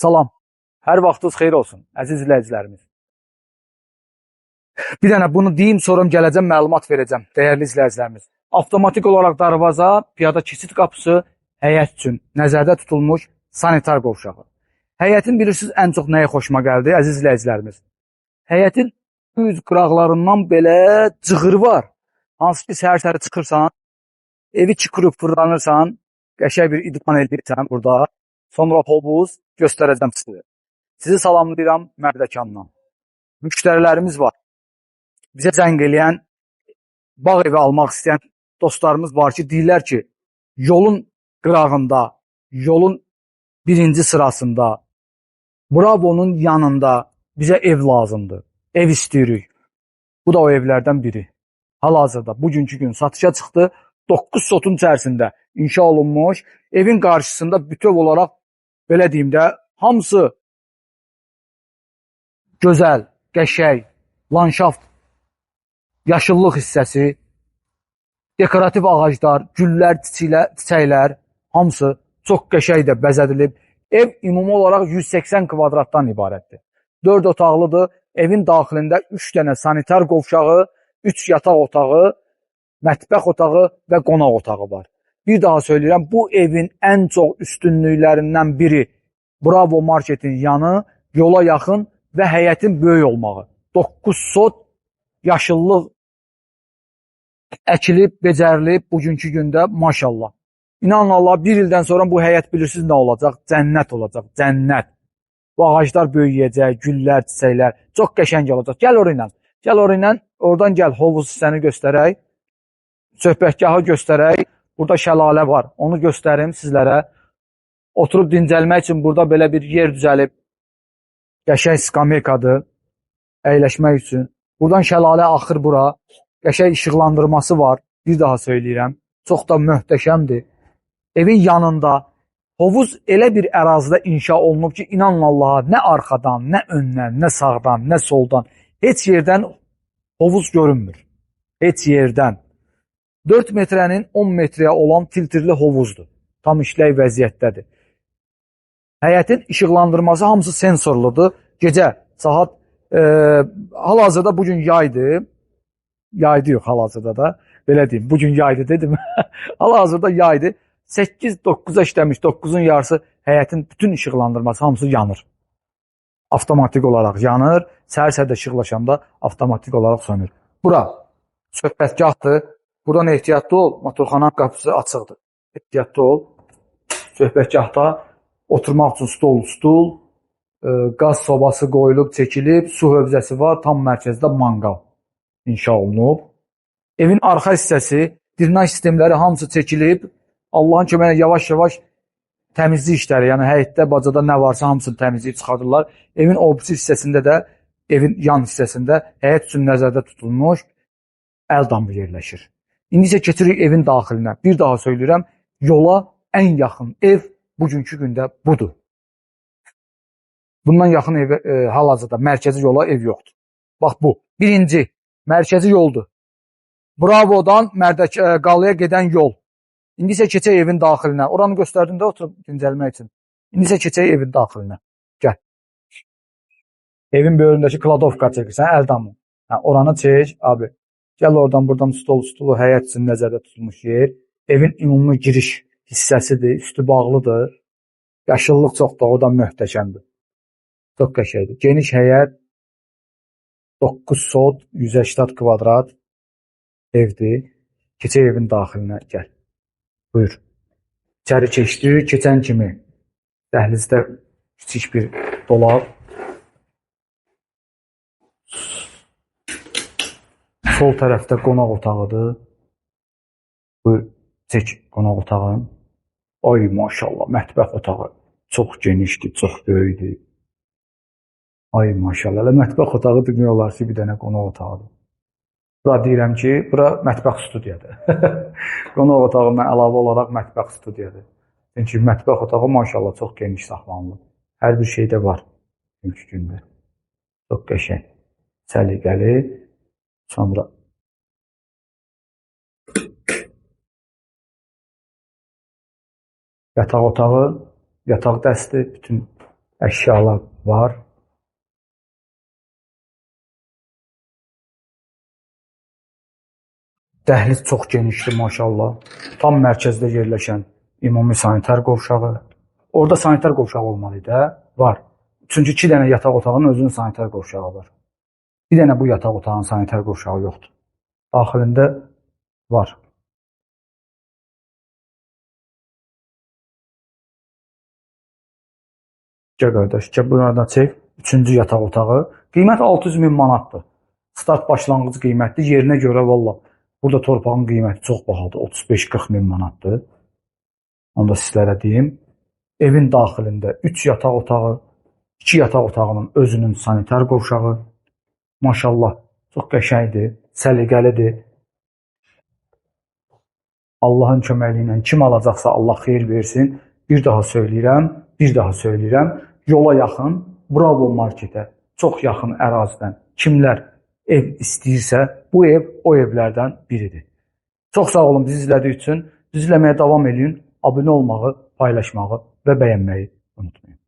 Salam. Hər vaxtınız xeyir olsun, əziz izləyicilərimiz. Bir dənə bunu deyim, sonra gələcəm məlumat verəcəm, dəyərli izləyicilərimiz. Avtomatik olaraq darvaza, piyada keçid qapısı həyət üçün nəzərdə tutulmuş sanitar qovşağı. Həyətin bilirsiniz ən çox nəyə xoşuma gəldi, əziz izləyicilərimiz? Həyətin üz qıraqlarından belə cığırı var. Hansı ki, səhər-səhər çıxırsan, evi qırıb fırlanırsan, qəşəng bir idman edirsən burada. Sonra hovuz göstərəcəm sizə. Sizi salamlayıram Mərdəkandan. Müştərilərimiz var. Bizə zəng eləyən, bağ evi almaq istəyən dostlarımız var ki, deyirlər ki, yolun qırağında, yolun birinci sırasında, Bravo'nun yanında bizə ev lazımdır. Ev istəyirik. Bu da o evlərdən biri. Hal-hazırda bugünkü gün satışa çıxdı. 9 sotun içərisində inşa olunmuş. Evin qarşısında bütöv olaraq, belə deyim də, hamısı gözəl, qəşəng, landşaft, yaşıllıq hissəsi, dekorativ ağaclar, güllər, çiçəklər, hamısı çox qəşəng də bəzədilib. Ev ümumi olaraq 180 kvadratdan ibarətdir. 4 otaqlıdır. Evin daxilində 3 dənə sanitar qovşağı, 3 yataq otağı, mətbəx otağı və qonaq otağı var. Bir daha söyləyirəm, bu evin ən çox üstünlüklərindən biri Bravo marketin yanı, yola yaxın və həyətin böyük olmağı. 9 sot yaşıllıq əkilib, becərilib bugünkü gündə maşallah. İnanın Allah, bir ildən sonra bu həyət bilirsiniz nə olacaq? Cənnət olacaq, cənnət. Bu ağaclar böyüyəcək, güllər, çiçəklər, çox qəşəng olacaq. Gəl orayla, gəl orayla, oradan gəl hovuz hissəni göstərək, söhbətgahı göstərək. Burada şəlalə var, onu göstərim sizlərə. Oturub dincəlmək üçün burada belə bir yer düzəlib, qəşəng skameykadır, əyləşmək üçün. Buradan şəlalə axır bura, qəşəng işıqlandırması var, bir daha söyləyirəm. Çox da möhtəşəmdir. Evin yanında hovuz elə bir ərazidə inşa olunub ki, inanın Allaha, nə arxadan, nə öndən, nə sağdan, nə soldan, heç yerdən hovuz görünmür. Heç yerdən. 4 metrənin 10 metrəyə olan filtrli hovuzdur. Tam işlək vəziyyətdədir. Həyətin işıqlandırması hamısı sensorludur. Gecə saat hal-hazırda bugün yaydır. Yaydı yox hal-hazırda da. Belə deyim, bugün yaydı dedim. Hal-hazırda yaydı. 8-9'a işləmiş, 9'un yarısı həyətin bütün işıqlandırması hamısı yanır. Avtomatik olaraq yanır. Səhər-səhərdə işıqlaşanda avtomatik olaraq sönür. Bura söhbətgahdır. Buradan ehtiyatlı ol. Motorxana qapısı açıqdır. Ehtiyatlı ol. Söhbətgahda oturmaq üçün stul, qaz sobası qoyulub, çəkilib, su hövzəsi var. Tam mərkəzdə manqal inşa olunub. Evin arxa hissəsi, drenaj sistemləri hamısı çəkilib. Allahın köməyi yavaş-yavaş təmizlik işləri, yəni həyətdə, bacada nə varsa hamısını təmizləyib çıxardırlar. Evin o birisi hissəsində də, evin yan hissəsində həyət üçün nəzərdə tutulmuş əl damı yerləşir. İndi isə keçirik evin daxilinə. Bir daha söyləyirəm, yola ən yaxın ev bugünkü gündə budur. Bundan yaxın ev hal-hazırda mərkəzi yola ev yoxdur. Bax bu. Birinci, mərkəzi yoldur. Bravo'dan Mərdəqalıya gedən yol. İndi isə keçək evin daxilinə. Oranı göstərdim də oturub dincəlmək üçün. İndi isə keçək evin daxilinə. Gəl. Evin böyründəki kladovka çəkirsən, əl damı. Oranı çək, abi. Gəl oradan, buradan stulu, həyət üçün nəzərdə tutulmuş yer. Evin ümumi giriş hissəsidir, üstü bağlıdır. Yaşıllıq çoxdur, o da möhtəşəmdir. Çox qəşəngdir. Geniş həyət, 9 sot, 180 kvadrat evdir. Keçək evin daxilinə, gəl. Buyur. İçəri keçdik, keçən kimi dəhlizdə kiçik bir dolab. Sol tərəfdə qonaq otağıdır. Buyur, çək qonaq otağın. Ay maşallah, mətbəx otağı çox genişdir, çox böyükdür. Ay maşallah, elə mətbəx otağı demək olar ki, bir dənə qonaq otağıdır. Bura deyirəm ki, bura mətbəx studiyadır. Qonaq otağından əlavə olaraq mətbəx studiyadır. Çünki mətbəx otağı maşallah çox geniş saxlanılır. Hər bir şeydə var bugünkü gündə. Çox qəşəng, səliqəli. Sonra yataq otağı, yataq dəsti, bütün Əşyalar var. Dəhliz çox genişdir maşallah. Tam mərkəzdə yerləşən ümumi sanitar qovşağı. Orada sanitar qovşağı olmalıdır da, var. Çünki 2 dənə yataq otağının özünün sanitar qovşağı var. Bir dənə bu yataq otağının sanitar qovşağı yoxdur. Daxilində var. Gəl qardaş, gəl buradan çək. 3-cü yataq otağı. Qiymət 600.000 manatdır. Start başlanğıc qiymətdir. Yerinə görə valla burada torpağın qiyməti çox bahadır. 35-40 min manatdır. Onu da sizlərə deyim. Evin daxilində 3 yataq otağı, 2 yataq otağının özünün sanitar qovşağı. Maşallah, çox qəşəngdir, səliqəlidir. Allahın köməkliyi ilə kim alacaqsa Allah xeyir versin. Bir daha söyləyirəm. Yola yaxın, Bravo marketə çox yaxın ərazidən kimlər ev istəyirsə, bu ev o evlərdən biridir. Çox sağ olun bizi izlədiyi üçün. Bizi izləməyə davam edin. Abunə olmağı, paylaşmağı və bəyənməyi unutmayın.